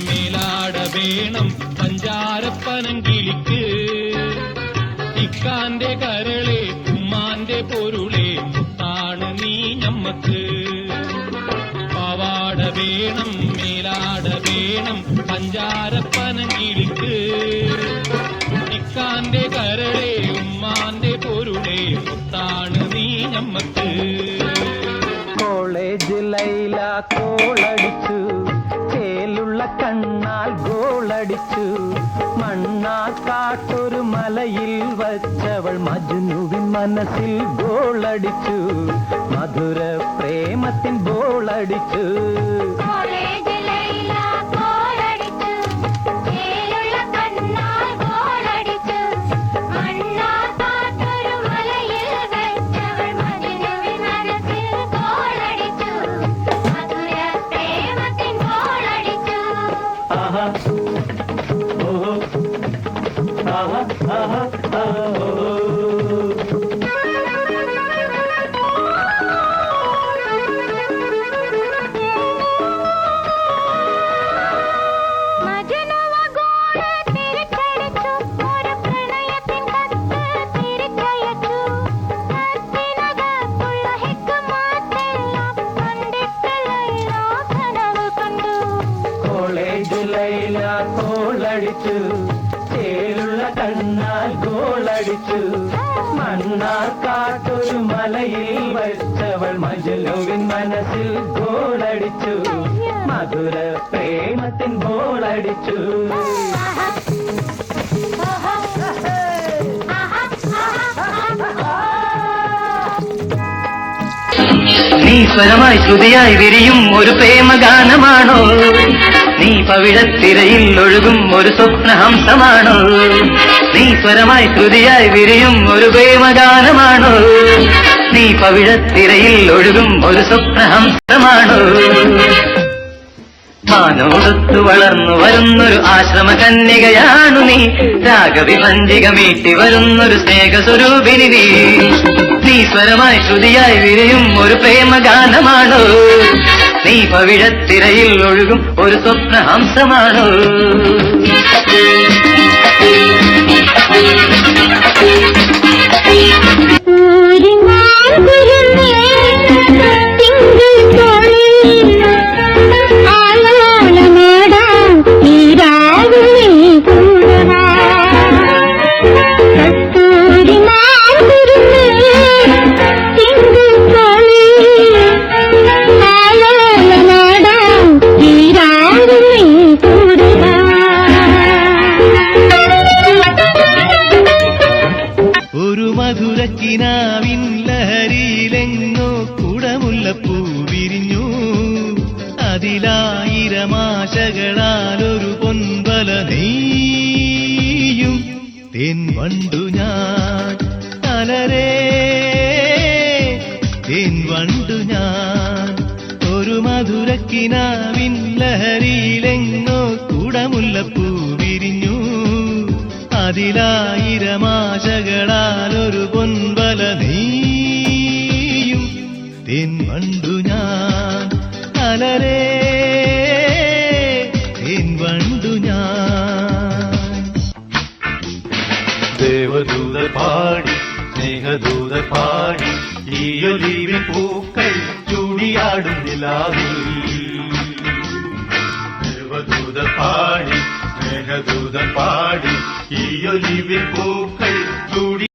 മേലാട വേണം പഞ്ചാരപ്പനങ്കിളിക്ക്. ഇക്കാന്റെ കരളെ ഉമ്മാന്റെ പൊരുളെ മുത്താണ് നീ ഞമ്മക്ക്. പാവാട വേണം മേലാട വേണം പഞ്ചാരപ്പനങ്കിളിക്ക്. ഇക്കാന്റെ കരളെ ഉമ്മാന്റെ പൊരുളെ മുത്താണ് നീ ഞമ്മക്ക്. കോളേജ് ലൈല കോളടിച്ചു, ചേലുള്ള കണ്ണാൽ ഗോളടിച്ചു. മണ്ണാക്കാട്ടൊരു മലയിൽ വച്ചവൾ മജ്നുവിൻ മനസ്സിൽ ഗോളടിച്ചു. മധുര പ്രേമത്തിൻ ഗോളടിച്ചു. ലൈല കോളടിച്ചു, ചേലുള്ള കണ്ണാൽ ഗോളടിച്ചു. മണ്ണാർക്കാട്ടൊരു മലയിൽ വച്ചവൾ മജ്നുവിൻ മനസ്സിൽ ഗോളടിച്ചു. മധുര പ്രേമത്തിൻ ഗോളടിച്ചു. നീ സ്വരമായി ശ്രുതിയായി വിരിയും ഒരു പ്രേമഗാനമാണോ? നീ പവിഴത്തിരയിൽ ഒഴുകും ഒരു സ്വപ്നഹംസമാണോ? നീ സ്വരമായി ശ്രുതിയായി വിരിയും ഒരു പ്രേമഗാനമാണോ? നീ പവിഴത്തിരയിൽ ഒഴുകും ഒരു സ്വപ്നഹംസമാണോ? മാനോടൊത്തു വളർന്നു വരുന്നൊരു ആശ്രമ കന്യകയാണു നീ. രാഗവിഭഞ്ജിക മീട്ടി വരുന്നൊരു സ്നേഹസ്വരൂപിനി നീ. നീ സ്വരമായി ശ്രുതിയായി വിരിയും ഒരു പ്രേമഗാനമാണോ? നീ പവിഴത്തിരയിൽ ഒഴുകും ഒരു സ്വപ്നഹംസമാണോ? മധുരക്കിനാവിൻ ലഹരിയിലെങ്ങോ കുടമുല്ലപ്പൂ വിരിഞ്ഞു. അതിലായിരമാശകളാലൊരു പൊൻവല നെയ്യും. തേൻ വണ്ടു ഞാൻ അലരേ, തേൻ വണ്ടു ഞാൻ. ഒരു മധുരക്കിനാവിൻ ലഹരിയിലെങ്ങോ കുടമുല്ലപ്പൂ വിരിഞ്ഞു. അതിലായിരമാശകളാലൊരു പൊൻവല നെയ്യും. തേൻ വണ്ടു ഞാൻ അലരേ, തേൻ വണ്ടു ഞാൻ. ദേവദൂതർ പാടി സ്നേഹദൂതർ പാടി ഈയൊലിവിൻ പൂക്കൾ ചൂടിയാടും നിലാവിൽ. ദേവദൂതർ പാടി സ്നേഹദൂതർ പാടി ഈയൊലിവിൻ പൂക്കൾ ചൂടി